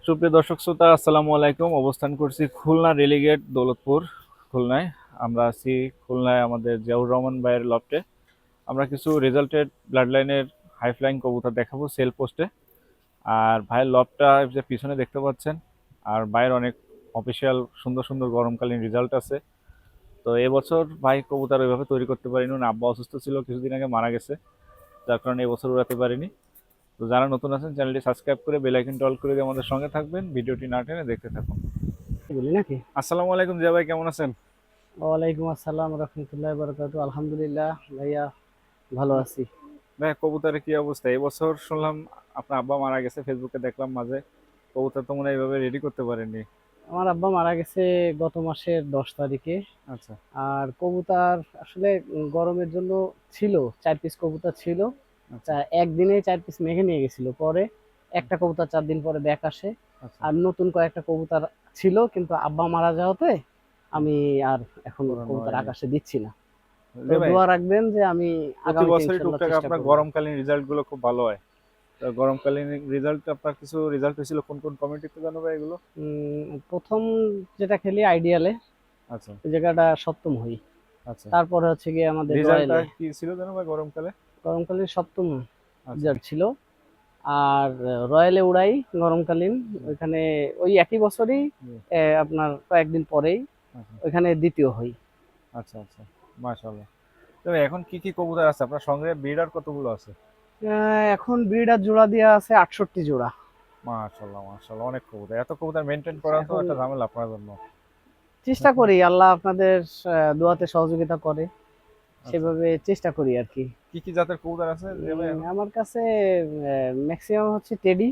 সুপ্রিয় দর্শক শ্রোতা, আসসালামু আলাইকুম। অবস্থান করছি খুলনা রেলিগেট দৌলতপুর, খুলনায়। আমরা আছি খুলনায় আমাদের জিয়াউর রহমান ভাইয়ের লফটে। আমরা কিছু রেজাল্টেড ব্লাড লাইনের হাই ফ্লাইং কবুতর দেখাবো সেল পোস্টে। আর ভাইয়ের লফটটা যে পিছনে দেখতে পাচ্ছেন, আর ভাইয়ের অনেক অফিসিয়াল সুন্দর সুন্দর গরমকালীন রেজাল্ট আছে। তো এবছর ভাই কবুতর ওইভাবে তৈরি করতে পারিনি, ওনার আব্বা অসুস্থ ছিল, কিছুদিন আগে মারা গেছে, যার কারণে এবছর উড়াতে পারিনি। তো যারা নতুন আছেন চ্যানেলটি সাবস্ক্রাইব করে বেল আইকনটি অল করে দিয়ে আমাদের সঙ্গে থাকবেন, ভিডিওটি না টেনে দেখতে থাকুন। বলি নাকি? আসসালামু আলাইকুম জিয়া ভাই, কেমন আছেন? ওয়ালাইকুম আসসালাম রহমতুল্লাহ বারাকাতু। আলহামদুলিল্লাহ ভাইয়া, ভালো আছি। ভাই কবুতরের কি অবস্থা? এবছর শুনলাম আপনার আব্বা মারা গেছে, ফেসবুকে দেখলাম মাঝে। কবুতর তো মনে হয় এইভাবে রেডি করতে পারেননি। আমার আব্বা মারা গেছে গত মাসের 10 তারিখে। আচ্ছা আর কবুতর আসলে গরমের জন্য ছিল, 4 পিস কবুতর ছিল। আচ্ছা তা একদিনে 4 পিস মেঘে নিয়ে গেছিল। পরে একটা কবুতর 4 দিন পরে ব্যাক আসে। আচ্ছা। আর নতুন কয়েকটা কবুতর ছিল, কিন্তু আব্বা মারা যাওয়াতে হুম, আমি আর এখন করানো কবুতর হয়নি। আকাশে দিচ্ছি না। তো জি ভাই, দোয়া রাখবেন যে আমি প্রতি আগামীতে বছরই ইনশাল্লাহ টুকটাক চেষ্টা আপনার করব। গরমকালীন রেজাল্ট গুলো খুব ভালো হয়। তো গরমকালীন রেজাল্ট আপনার কিছু রেজাল্ট হয়েছিল কোন কোন কমিটিতে জানো ভাই এগুলো? প্রথম যেটা খেলি আইডিয়ালে, আচ্ছা ওই জায়গাটা সপ্তম হই। আচ্ছা। তারপরে হচ্ছে গিয়ে আমাদের রেজাল্টটা রয়্যালে কি ছিল জানো ভাই গরমকালে? গরমকালীন সপ্তম আচ্ছা। রেজাল্ট ছিল। আর রয়্যালে উড়াই গরমকালীন, হুম, ওইখানে ওই একই বছরই হুম, আপনার কয়েকদিন পরেই আচ্ছা ওইখানে দ্বিতীয় হই। আচ্ছা আচ্ছা। মাশাআল্লাহ। তো এখন কি কি কবুতর আছে আপনার সঙ্গে? ব্রিডার কতগুলো আছে? এখন ব্রিড আর জোড়া দেওয়া আছে 68 জোড়া। মাশাআল্লাহ মাশাআল্লাহ, অনেক কবুতর। এত কবুতর মেনটেন করা তো এখন একটা ঝামেলা আপনার জন্য। চেষ্টা করি, আল্লাহ আপনাদের দোয়াতে সহযোগিতা করে, আচ্ছা। সেভাবে চেষ্টা করি আর কি। কি কি জাতের কবুতর আছে যে ভাই এখন? আমার কাছে ম্যাক্সিমাম হচ্ছে টেডি।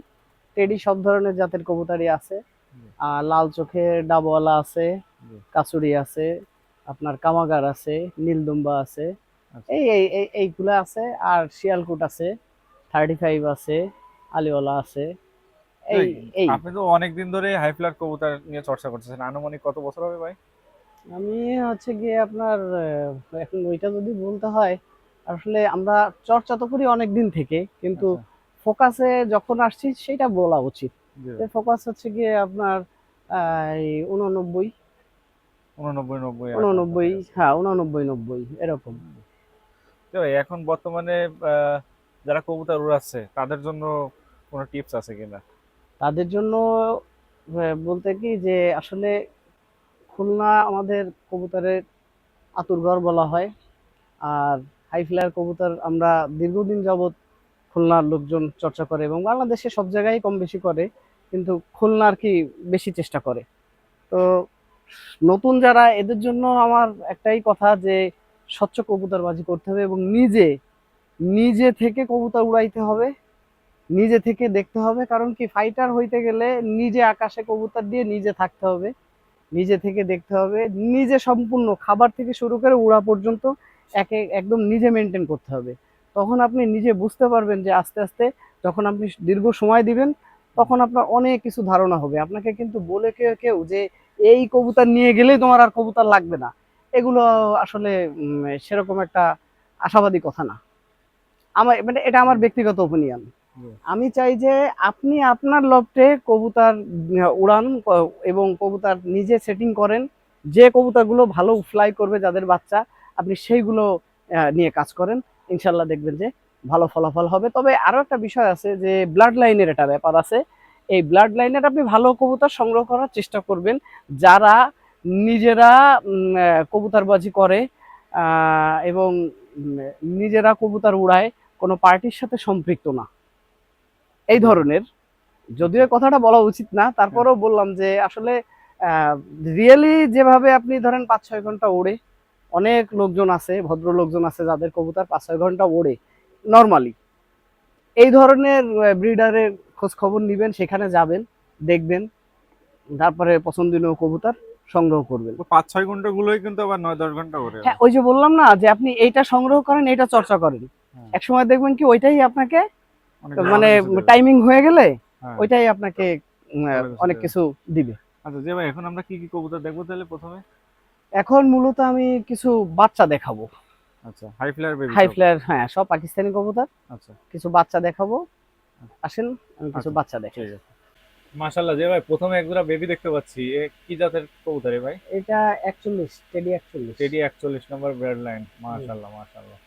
টেডি সব ধরনের জাতের কবুতরই আছে। জি, আর লাল চোখের ডাবওয়ালা আছে, জি। কাচুরি আছে, আপনার কামাগার আছে, নীলদুম্বা আছে, আচ্ছা। এইগুলা আছে। আর শিয়ালকুট আছে, 35 আছে, আলিওয়ালা আছে। এই ভাই, এই আপনি তো অনেকদিন ধরে হাই ফ্লার কবুতর নিয়ে চর্চা করতেছেন, আনুমানিক কত বছর হবে ভাই? আমি হচ্ছে গিয়ে আপনার এখন ওইটা যদি বলতে হয়, আসলে আমরা চর্চা তো করি অনেক দিন থেকে, কিন্তু আচ্ছা। ফোকাসে যখন আসছি সেটা বলা উচিত। জি ভাই। ফোকাস হচ্ছে গিয়ে আপনার এই 89, 89 90 এরকম 89, কাছাকাছি। হ্যাঁ 89 90 এরকম। তো ভাই এখন বর্তমানে আহ, যারা কবুতর উড়াচ্ছে তাদের জন্য কোনো টিপস আছে কিনা? তাদের জন্য বলতে কি যে আসলে খুলনা আমাদের কবুতরের আতুরঘর বলা হয়। আর হাই ফ্লায়ার কবুতর আমরা দীর্ঘদিন যাবৎ খুলনার লোকজন চর্চা করে, এবং বাংলাদেশে সব জায়গায় কম বেশি করে, কিন্তু খুলনা আর কি বেশি চেষ্টা করে। তো নতুন যারা, এদের জন্য আমার একটাই কথা যে স্বচ্ছ কবুতরবাজি করতে হবে, এবং নিজে নিজে থেকে কবুতর উড়াইতে হবে, নিজে থেকে দেখতে হবে। কারণ কি, ফাইটার হইতে গেলে নিজে আকাশে কবুতর দিয়ে নিজে থাকতে হবে, নিজে থেকে দেখতে হবে, নিজে সম্পূর্ণ খাবার থেকে শুরু করে উড়া পর্যন্ত একদম নিজে মেনটেন করতে হবে। তখন আপনি নিজে বুঝতে পারবেন যে আস্তে আস্তে যখন আপনি দীর্ঘ সময় দিবেন, তখন আপনার অনেক কিছু ধারণা হবে। আপনাকে কিন্তু বলে কেউ কেউ যে এই কবুতর নিয়ে গেলেই তোমার আর কবুতর লাগবে না, এগুলো আসলে সেরকম একটা আশাবাদী কথা না। আমার মানে এটা আমার ব্যক্তিগত ওপিনিয়ন। জি। আমি চাই যে আপনি আপনার লফটে কবুতর উড়ান, এবং কবুতর নিজে সেটিং করেন। যে কবুতরগুলো ভালো ফ্লাই করবে, যাদের বাচ্চা, আপনি সেইগুলো নিয়ে কাজ করেন। ইনশাল্লাহ দেখবেন যে ভালো ফলাফল হবে। তবে আরো একটা বিষয় আছে যে ব্লাড লাইনের একটা ব্যাপার আছে। এই ব্লাড লাইনের আপনি ভালো কবুতর সংগ্রহ করার চেষ্টা করবেন, যারা নিজেরা কবুতরবাজি করে, এবং নিজেরা কবুতর উড়ায়, কোনো পার্টির সাথে সম্পৃক্ত না, এই জি ভাই। ধরনের। আচ্ছা। যদিও কথাটা বলা উচিত না, হ্যাঁ। তারপরেও বললাম যে আসলে রিয়েলি যেভাবে আপনি ধরেন 5-6 ঘন্টা ওড়ে, অনেক লোকজন আছে, ভদ্র লোকজন আছে যাদের কবুতর 5-6 ঘন্টা ওড়ে নর্মালি। এই ধরনের ব্রিডারের খোঁজ খবর নিবেন, সেখানে যাবেন, দেখবেন, তারপরে পছন্দনীয় কবুতর সংগ্রহ করবেন। 5 6 ঘন্টা গুলোই কিন্তু আবার 9 10 ঘন্টা করে হ্যাঁ, আবার। ওই যে বললাম না যে আপনি এইটা সংগ্রহ করেন, এইটা চর্চা করেন, হ্যাঁ। একসময় দেখবেন কি ওইটাই আপনাকে অনেক মানে অনেক কিছু দেবে। টাইমিং হয়ে গেলে হ্যাঁ। ওইটাই আপনাকে ভালো কিছু অনেক দেবে। কিছু দিবে। আচ্ছা জি ভাই, এখন আমরা কি কি কবুতর দেখবো তাহলে প্রথমে? এখন মূলত আমি কিছু বাচ্চা দেখাবো। আচ্ছা, হাই ফ্লায়ার বেবি হাই সব। ফ্লায়ার, হ্যাঁ, সব পাকিস্তানি কবুতর। আচ্ছা কিছু বাচ্চা দেখাবো, আসেন আমি কিছু আচ্ছা। বাচ্চা দেখাই। ঠিক আছে। মাশাআল্লাহ যে ভাই প্রথমে এক জোড়া বেবি দেখতে পাচ্ছি, এ কি জাতের কবুতর রে ভাই? এটা 41, টেডি 41। টেডি 41 নম্বর ব্লাড লাইন। মাশাআল্লাহ মাশাআল্লাহ।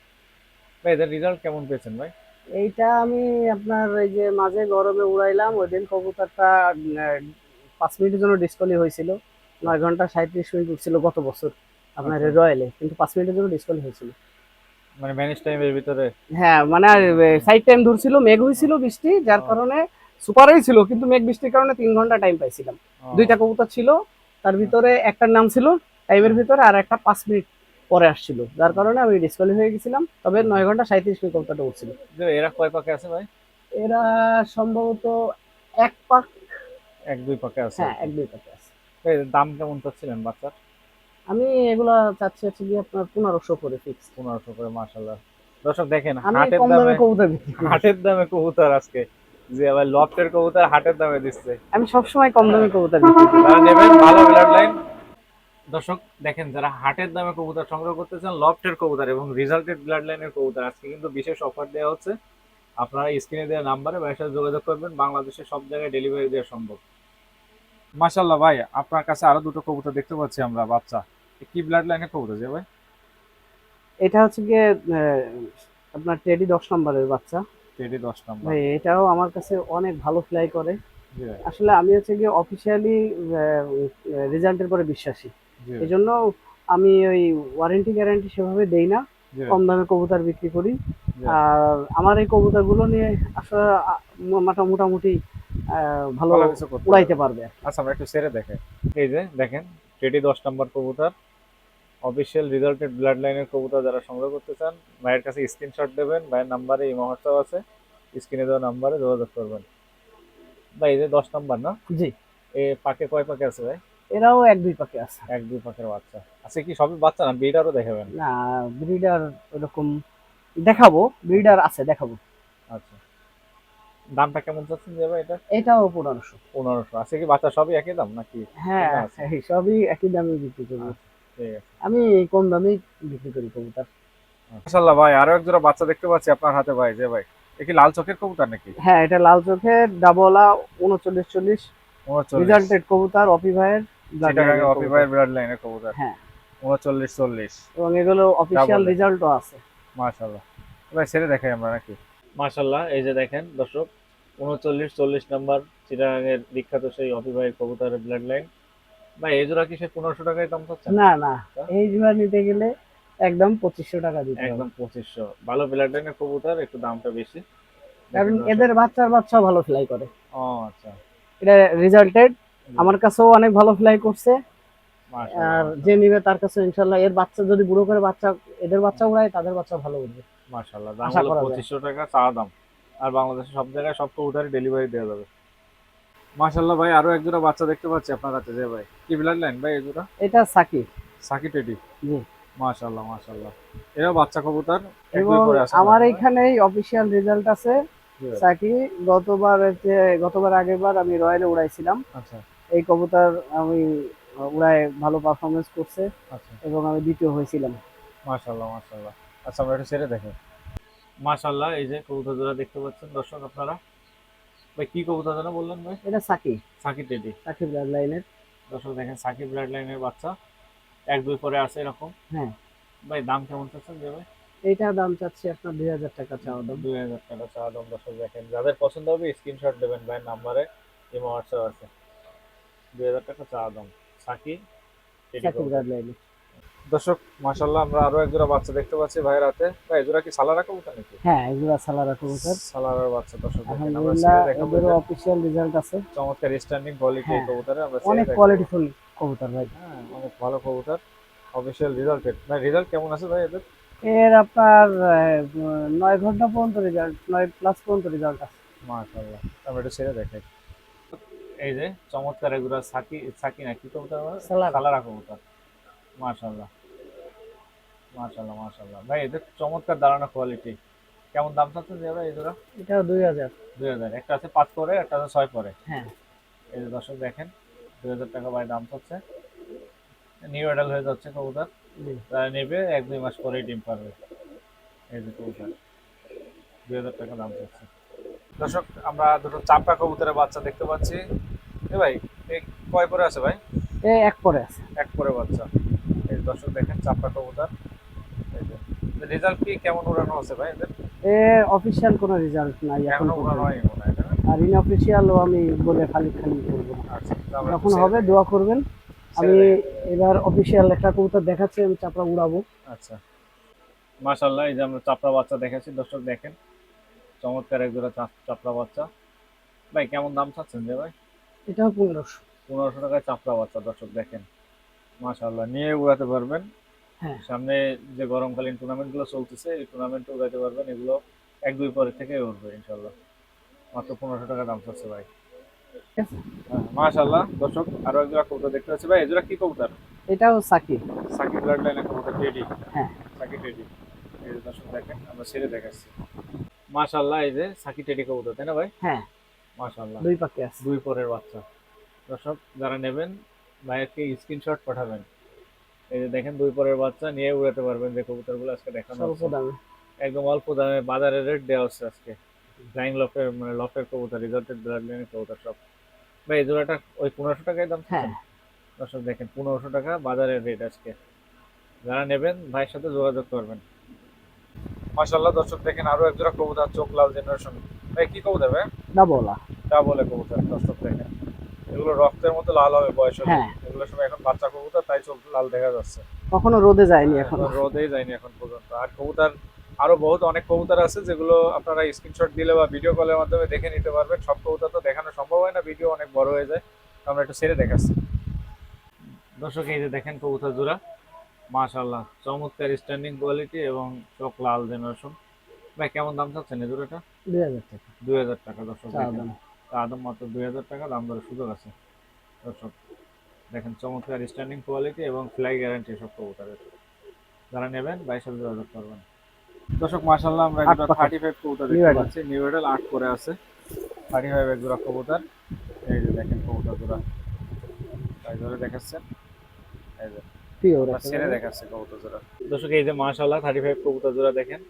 ভাই এদের রেজাল্ট কেমন পেয়েছেন ভাই? এইটা আমি আপনার এই যে মাঝে গরমে উড়াইলাম, ওই দিন কবুতরটা 5 মিনিটের জন্য ডিসকলি হয়েছিল। 9 ঘন্টা 37 মিনিট উঠছিল গত বছর আপনার আচ্ছা, রয়্যালে, কিন্তু 5 মিনিটের জন্য ডিসকলি হয়েছিল। মানে ম্যানেজ টাইমের ভিতরে। হ্যাঁ মানে সাইড টাইম ধরছিল, মেঘ হয়েছিল, বৃষ্টি, যার ও, কারণে সুপারই ছিল, কিন্তু মেঘ বৃষ্টির কারণে 3 ঘন্টা টাইম পাইছিলাম। দুইটা ও, কবুতর ছিল, তার ভিতরে একটার নাম ছিল টাইমের ভিতরে, আর একটা 5 মিনিট পরে আসছিল, যার কারণে আমি ডিসকলি হয়ে গেছিলাম। তবে 9 ঘন্টা 37 মিনিট কবুতরটা উঠছিল। যে এরা কয় পাকে আছে ভাই? এরা সম্ভবত এক পাক। এক দুই পাকে আছে হ্যাঁ, আর কি। এক দুই পাকে আছে। ভাই এদের দাম কেমন চাচ্ছিলেন বাচ্চার? আমি এগুলা চাচ্ছি হচ্ছে গিয়ে আপনার 1500 করে ফিক্স। 1500 করে। মাশাআল্লাহ। দর্শক দেখেন আমি হাটের কম দামে দামে, কবুতর বিক্রি করি। হাটের দামে কবুতর আজকে, যে আবার লফটের কবুতর হাটের দামে দিচ্ছে। আমি সবসময় কম দামে কবুতর বিক্রি করি। যারা নেবেন ভালো ব্লাড লাইন। দর্শক দেখেন, যারা হাটের দামে কবুতর সংগ্রহ করতে চান, লফটের কবুতর এবং রিজাল্টেড ব্লাড লাইনের কবুতর, আজকে কিন্তু বিশেষ অফার দেওয়া হচ্ছে। আপনারা স্ক্রিনে দেওয়া নাম্বারে ভাইয়ের সাথে যোগাযোগ করবেন, বাংলাদেশের সব জায়গায় ডেলিভারি দেওয়া সম্ভব। মাশাআল্লাহ ভাই, আপনার কাছে আরো দুটো কবুতর দেখতে পাচ্ছি আমরা, বাচ্চা। এ কি ব্লাড লাইনের কবুতর যে ভাই? এটা হচ্ছে গিয়ে আপনার টেডি 10 নম্বরের বাচ্চা। Teddy 10 number. ভাই এটাও আমার কাছে অনেক ভালো ফ্লাই করে। জি ভাই। আসলে আমি হচ্ছে গিয়ে অফিসিয়ালি রেজাল্টের পরে বিশ্বাসী। জি এই ভাই। জন্য আমি ওই ওয়ারেন্টি গ্যারান্টি সেভাবে দেই না, জি ভাই। কম দামে কবুতর বিক্রি করি। জি ভাই। আর আমার এই কবুতরগুলো নিয়ে আসলে মোটামুটি ভালো ভালো কিছু করতে উড়াইতে পারবে। পারবে। আচ্ছা আমরা একটু ছেড়ে দেখে। এই যে দেখেন, টেডি 10 নাম্বার কবুতর, অফিসিয়াল রিজাল্টেড ব্লাড লাইনের কবুতর। যারা সংগ্রহ করতে চান ভাইয়ের কাছে স্ক্রিনশট দেবেন, ভাইয়ের নাম্বারে এই হোয়াটসঅ্যাপ আছে, স্ক্রিনে দেওয়া নাম্বারে যোগাযোগ করবেন। ভাই এই যে 10 নাম্বার না, জি, এ পাকে কয় পাকে আছে ভাই? এরাও এক দুই পাকে আছে। এক দুই পাকের বাচ্চা আছে কি? সবই বাচ্চা না, ব্রিডারও দেখাবেন? না, ব্রিডার ওরকম দেখাবো, ব্রিডার আছে দেখাবো। আচ্ছা, দামটা কেমন চাচ্ছেন যে ভাই এটা? এটাও 1500। 1500। আছে কি বাচ্চা সবই একই দাম নাকি হ্যাঁ, কমে আছে? এই সবই একই দামে বিক্রি করবো। আচ্ছা, ঠিক আছে। আমি কম দামে বিক্রি করি কবুতর। মাশাআল্লাহ ভাই, আরো এক জোড়া বাচ্চা দেখতে পাচ্ছি আপনার হাতে ভাই, যে ভাই এ কি লাল চোখের কবুতর নাকি? হ্যাঁ, এটা লাল চোখের ডাবলা 3940 39। রিজাল্টেড কবুতর, অপি ভাইয়ের ব্লাড চিটাগাং লাইনের অফি কবুতর। ভাইয়ের ব্লাড লাইনের কবুতর। হ্যাঁ, 39 40। এবং এগুলো অফিসিয়াল ডাবল। রেজাল্টও আছে। মাশাআল্লাহ। ভাই ছেড়ে দেখাই আমরা নাকি? মাশাআল্লাহ, এই যে দেখেন দর্শক, 39 40 নাম্বার চিটাগাংয়ের বিখ্যাত সেই অফি ভাইয়ের কবুতরের ব্লাড লাইন। ভাই এই জোড়া কি সে 1500 টাকায় দাম চাচ্ছেন? না না, তা? এই জোড়া নিতে গেলে একদম 2500 টাকা দিতে হবে। একদম 2500। ভালো ব্লাড লাইনের কবুতর, একটু দামটা বেশি। কারণ দেখেন দর্শক। এদের বাচ্চাও ভালো ফ্লাই করে। ও আচ্ছা। এটা রেজাল্টেড, জি। আমার কাছেও অনেক ভালো ফ্লাই করছে। মাশাআল্লাহ আর যে মাশাআল্লাহ। নিবে তার কাছে ইনশাল্লাহ এর বাচ্চা যদি বুড়ো করে বাচ্চা, এদের বাচ্চা উড়ায়, তাদের বাচ্চা ভালো উঠবে মাশাআল্লাহ, দাম আশা হলো করা যায়। 2500 টাকা চা দাম। আর বাংলাদেশের সব জায়গায় সব কবুতরই ডেলিভারি দেওয়া যাবে। মাশাআল্লাহ ভাই, আরো এক জোড়া বাচ্চা দেখতে পাচ্ছি আপনার কাছে, যে ভাই কি ব্লাড লাইন ভাই এই জোড়া? এটা সাকি। সাকি টেডি। জি। মাশাআল্লাহ মাশাআল্লাহ। এরা বাচ্চা কবুতর, এক দুই এবং করে আছে আমার মনে হয়। এইখানেই অফিসিয়াল রেজাল্ট আছে। জি ভাই। সাকি গতবার আগের বার আমি রয়্যালে উড়াইছিলাম। আচ্ছা এই কবুতর আমি উড়ায় ভালো পারফরমেন্স করছে, আচ্ছা। এবং আমি দ্বিতীয় হয়েছিলাম। মাশাআল্লাহ মাশাআল্লাহ। আচ্ছা আমরা একটু ছেড়ে দেখে। মাশাআল্লাহ, এই যে কবুতর জোড়া দেখতে পাচ্ছেন দর্শক আপনারা। ভাই কি কবুতর যেন বললেন ভাই? এটা সাকি, সাকি টেডি। সাকি ব্লাড লাইনের। দর্শক দেখেন, সাকি ব্লাড লাইনের বাচ্চা, এক দুই করে আছে এরকম। হ্যাঁ, ভাই দাম কেমন চাচ্ছেন যে ভাই? এইটার দাম চাচ্ছি আপনার 2000 টাকা চাওয়া দাম। 2000 টাকা চা দাম। দর্শক দেখেন, যাদের পছন্দ হবে স্ক্রিনশট দেবেন, ভাইয়ের নাম্বারে ইমো হোয়াটসঅ্যাপ আছে। 2000 টাকা চা দাম। সাকি টেডি সাকি কবুতর। ব্লাড লাইনের। দর্শক মাশাআল্লাহ, আমরা আরো এক জোড়া বাচ্চা দেখতে পাচ্ছি ভাইয়ের হাতে। ভাই জোড়া কি সালারা কবুতর নাকি? হ্যাঁ, এগুলো সালারা কবুতর। সালারার বাচ্চা। দর্শক দেখেন, আমরা আলহামদুলিল্লাহ, ছেড়ে দেখাবো এদেরও যে অফিসিয়াল রেজাল্ট আছে। চমৎকার স্ট্যান্ডিং কোয়ালিটি এই হ্যাঁ, কবুতরে, আমরা ছেড়ে অনেক দেখাবো। কোয়ালিটিফুল কবুতর ভাই। হ্যাঁ, অনেক ভালো কবুতর, অফিসিয়াল রিজাল্টেড। ভাই রেজাল্ট কেমন আছে ভাই এদের? এর আপনার 9 ঘন্টা পর্যন্ত রেজাল্ট, 9+ পর্যন্ত রেজাল্ট আছে। মাশাআল্লাহ, আমরা একটু ছেড়ে দেখাই। এই যে চমৎকার এগুলা সাকি, সাকি না কি কবুতর বলে? সালারা। সালারা কবুতর। মাশাআল্লাহ মাশাআল্লাহ মাশাআল্লাহ। ভাই এদের চমৎকার দাঁড়ানো কোয়ালিটি। কেমন দাম চাচ্ছেন যে ভাই এই জোড়া? এটাও 2000। 2000। একটা আছে 5 পরে, একটা আছে 6 পরে। হ্যাঁ। এই যে দর্শক দেখেন, 2000 টাকা ভাই দাম চাচ্ছে। নিউ অ্যাডাল হয়ে যাচ্ছে কবুতর, জি। তারা নেবে 1 2 মাস পরেই ডিম পারবে। এই যে কবুতর, 2000 টাকা দাম চাচ্ছে। দর্শক আমরা দুটো চাপড়া কবুতরের বাচ্চা দেখতে পাচ্ছি। ভাই এই কয় পরে আছে ভাই? এক পরে আছে। এক পরে বাচ্চা। এই দর্শক দেখেন চাপড়া কবুতর। এই যে রেজাল্ট কি কেমন উড়ানো আছে ভাই এদের? অফিসিয়াল কোনো রেজাল্ট নাই এখন এখনো উড়ানো পর্যন্ত। হয়নি মনে হয়, তাই না? আর ইনঅফিসিয়ালও আমি বলে খালি খালি করবো না। আচ্ছা, তো আমরা একটু যখন ছেড়ে হবে দেখি। দোয়া করবেন। ছেড়ে আমি দেখেন। এবার অফিসিয়াল একটা কবুতর দেখাচ্ছি, আমি চাপড়া উড়াবো। আচ্ছা, মাশাআল্লাহ, এই যে আমরা চাপড়া বাচ্চা দেখাচ্ছি দর্শক দেখেন। চমৎকার এক জোড়া চাপড়া বাচ্চা। ভাই কেমন দাম চাচ্ছেন যে ভাই? এটাও 1500। 1500 টাকায় চাপড়া বাচ্চা দর্শক দেখেন। মাশাআল্লাহ, নিয়ে উড়াতে পারবেন। হ্যাঁ, সামনে যে গরমকালীন টুর্নামেন্ট গুলো চলতেছে এই টুর্নামেন্টে উড়াতে পারবেন। এগুলো 1-2 পরে থেকে উঠবে ইনশাল্লাহ। মাত্র 1500 টাকা দাম চাচ্ছে ভাই। ঠিক আছে। হ্যাঁ, মাশাআল্লাহ দর্শক, আরো এক জোড়া কবুতর দেখতে পাচ্ছি ভাই। এই জোড়া কি কবুতর? এটাও সাকি। সাকিব ব্লাড লাইনের কবুতর টেডি। হ্যাঁ। সাকি টেডি। এই যে দর্শক দেখেন, আমরা ছেড়ে দেখাচ্ছি। মাশাআল্লাহ, এই যে সাকি টেডি কবুতর, তাই না ভাই? হ্যাঁ, মাশাআল্লাহ, দুই পাকে আছে। দুই পরের বাচ্চা। দর্শক যারা নেবেন ভাইয়েরকে স্ক্রিনশট পাঠাবেন। এই যে দেখেন দুই পরের বাচ্চা, নিয়ে উড়াতে পারবেন যে কবুতরগুলো আজকে দেখানো স্বল্প হচ্ছে। দামে। একদম অল্প দামে বাজারে রেট দেওয়া হচ্ছে আজকে। ফ্লাইং লফের মানে লফের কবুতর, রিজল্টেড ব্লাড লাইনের কবুতর সব। ভাই এই জোড়াটা ওই 1500 টাকায় দাম হ্যাঁ। চাচ্ছেন? দর্শক দেখেন 1500 টাকা বাজারের রেট আজকে। যারা নেবেন ভাইয়ের সাথে যোগাযোগ করবেন। মাশাআল্লাহ দর্শক দেখেন আরো এক জোড়া কবুতর, চোখ লাল জেনারেশন। ভাই কি কবুতর ভাই? ডাবলা। তা বলে কবুতর দর্শক দেখেন। এগুলো রক্তের মতো লাল হবে বয়স হলে। হ্যাঁ, এগুলো সব এখন বাচ্চা কবুতর, তাই চোখ লাল দেখা যাচ্ছে। কখনো রোদে যায়নি এখনো। রোদেই যায়নি এখন পর্যন্ত। আর কবুতর আরো বহুত অনেক কবুতর আছে যেগুলো আপনারা স্ক্রিনশট দিলে বা ভিডিও কলের মাধ্যমে দেখে নিতে পারবেন। সব কবুতর তো দেখানো সম্ভব হয় না, ভিডিও অনেক বড় হয়ে যায়। তো আমরা একটু ছেড়ে দেখাচ্ছি। দর্শক এই যে দেখেন কবুতর জোড়া, মাশাআল্লাহ চমৎকার স্ট্যান্ডিং কোয়ালিটি এবং চোখ লাল জেনারেশন। ভাই কেমন দাম চাচ্ছেন এই জোড়াটা? 2000 টাকা 2000 টাকা দর্শক চা দেখেন। দাম। আদম মাত্র 2000 টাকা দাম দরের সুযোগ আছে। দর্শক দেখেন চমৎকার স্ট্যান্ডিং কোয়ালিটি এবং ফ্লাই গ্যারান্টি সব কবুতরের। যারা নেবেন ভাইয়ের সাথে যোগাযোগ করবেন। দর্শক মাশাআল্লাহ, আমরা আট একটা পাকে 35 কবুতর নিউ দেখতে অ্যাডাল। পাচ্ছি। নিউ এডাল 8 করে আছে। 35 এক জোড়া কবুতর। এই যে দেখেন কবুতর জোড়া, তাই ধরে দেখাচ্ছেন। এই যে পিওর আমরা ছেড়ে একেবারে। দেখাচ্ছি কবুতর জোড়া। দর্শক এই যে মাশাআল্লাহ 35 কবুতর জোড়া দেখেন।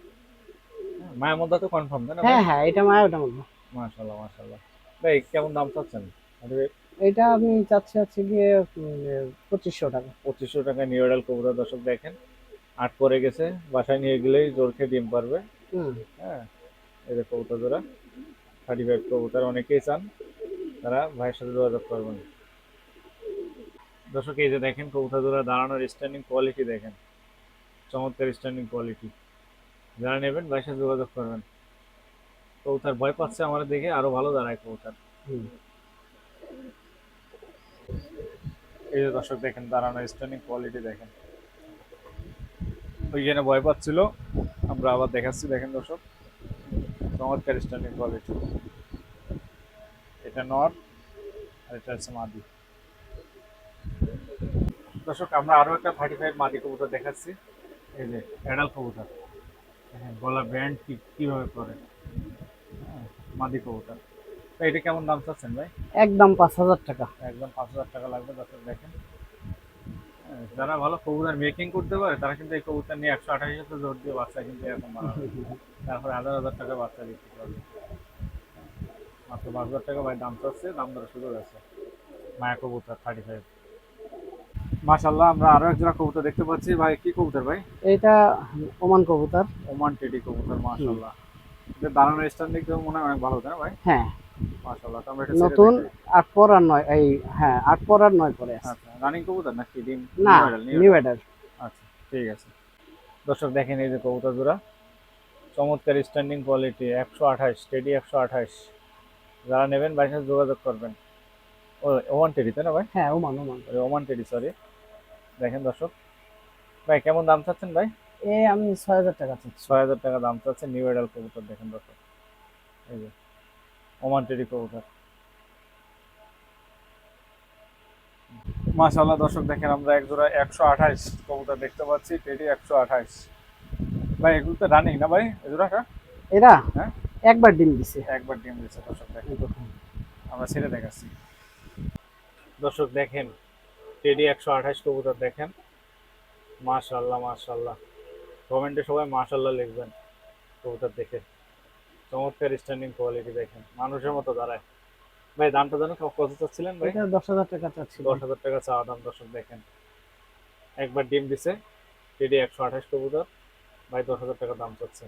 হ্যাঁ, মায়ের মধ্যে তো কনফার্ম, তাই না ভাই? হ্যাঁ হ্যাঁ, এটা মায়া, ওটা মধ্যে। মাশাআল্লাহ মাশাআল্লাহ। ভাই কেমন দাম চাচ্ছেন? 35 এটা আমি চাচ্ছি হচ্ছে গিয়ে 2500 টাকা। 2500 টাকায় নিউ এডাল কবুতর দর্শক দেখেন। 8 পরে গেছে, বাসায় নিয়ে গেলেই জোর খেয়ে ডিম পারবে। হুম। হ্যাঁ, এই যে কবুতর জোড়া 35 কবুতর অনেকেই চান, তারা ভাইয়ের সাথে যোগাযোগ করবেন। দর্শক এই যে দেখেন কবুতর জোড়া দাঁড়ানোর স্ট্যান্ডিং কোয়ালিটি দেখেন, চমৎকার স্ট্যান্ডিং কোয়ালিটি। যারা নেবেন ভাইয়ের সাথে যোগাযোগ করবেন। কবুতর ভয় পাচ্ছে আমার দেখে, আরো ভালো দাঁড়ায় কবুতর। হুম। এই যে দর্শক দেখেন দাঁড়ানোর স্ট্যান্ডিং কোয়ালিটি দেখেন। ওইখানে ভয় পাচ্ছিল, আমরা আবার দেখাচ্ছি দেখেন দর্শক, চমৎকার স্ট্যান্ডিং কোয়ালিটি। এটা নর আর এটা হচ্ছে মাদি। দর্শক আমরা আরো একটা 35 মাদি কবুতর দেখাচ্ছি। এই যে অ্যাডাল কবুতর দেখেন, গলা ব্যান্ড কিভাবে করে। হ্যাঁ, মাদি কবুতর। তো এটা কেমন দাম চাচ্ছেন ভাই? একদম 5000 টাকা। একদম 5000 টাকা লাগবে দর্শক দেখেন। হ্যাঁ, যারা ভালো কবুতর মেকিং করতে পারে তারা কিন্তু এই কবুতর নিয়ে 128 জোর দিয়ে বাচ্চা কিন্তু এরকম বানাবে। তারপরে হাজার হাজার টাকা বাচ্চা বিক্রি করবে। মাত্র 5000 টাকা ভাই দাম চাচ্ছে, দাম দরের সুযোগ আছে। মায়া কবুতর 35। মাশাল্লাহ, আমরা আরো এক জোড়া কবুতর দেখতে পাচ্ছি। ভাই কি কবুতর ভাই? এটা ওমান কবুতর। ওমান টেডি কবুতর, হুম। মাশাল্লাহ। এদের দাঁড়ানোর স্ট্যান্ডিং তো মনে হয় অনেক ভালো, তাই না ভাই? হ্যাঁ, মাশাল্লাহ, তো আমরা এটা ছেড়ে নতুন। দেখাই। 8 পর আর 9, এই হ্যাঁ 8 পর আর 9 পরে আছে। আচ্ছা, রানিং কবুতর নাকি ডিম? না, new adult, new new adult. Adult. আচ্ছা, ঠিক আছে। দর্শক দেখেন এই যে কবুতর জোড়া, চমৎকার স্ট্যান্ডিং কোয়ালিটি, 128 টেডি 128। যারা নেবেন ভাইয়ের সাথে যোগাযোগ করবেন। ও ওমান টেডি, তাই না ভাই? হ্যাঁ, Oman Oman. Oman teddy, sorry. দেখেন দর্শক, ভাই কেমন দাম চাচ্ছেন ভাই? আমি 6000 টাকা চাচ্ছি। 6000 টাকা দাম চাচ্ছে নিউ এডাল কবুতর দেখেন দর্শক। এই যে ওমান টেডি কবুতর। মাশাআল্লাহ দর্শক দেখেন আমরা এক জোড়া 128 কবুতর দেখতে পাচ্ছি, টেডি 128। ভাই এগুলো তো রানিং না ভাই এই জোড়াটা? এরা হ্যাঁ, একবার ডিম দিছে। একবার ডিম দিচ্ছে দর্শক দেখেন। এই প্রথম। আমরা ছেড়ে দেখাচ্ছি। দর্শক দেখেন টেডি 128 কবুতর দেখেন। মাশাআল্লাহ মাশাআল্লাহ, কমেন্টে সবাই মাশাআল্লাহ লিখবেন কবুতর দেখে। চমৎকার স্ট্যান্ডিং কোয়ালিটি দেখেন, মানুষের মতো দাঁড়ায়। ভাই দামটা জানো কত চাচ্ছিলেন ভাই? এটা 10,000 টাকা চাচ্ছিল। 10,000 টাকা চাওয়া দাম। দর্শক দেখেন, একবার ডিম দিছে, টেডি 128 কবুতর, ভাই 10,000 টাকা দাম চাচ্ছে।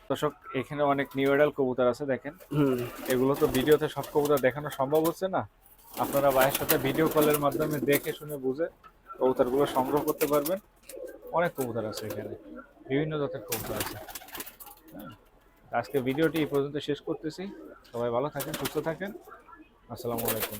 দর্শক এখানে অনেক নিউ এডাল কবুতর আছে দেখেন। হুম। এগুলো তো ভিডিওতে সব কবুতর দেখানো সম্ভব হচ্ছে না। আপনারা ভাইয়ের সাথে ভিডিও কলের মাধ্যমে দেখে শুনে বুঝে কবুতরগুলো সংগ্রহ করতে পারবেন। অনেক কবুতর আছে এখানে, বিভিন্ন জাতের কবুতর আছে। হ্যাঁ, আজকে ভিডিওটি এই পর্যন্ত শেষ করতেছি। সবাই ভালো থাকেন, সুস্থ থাকেন। আসসালামু আলাইকুম।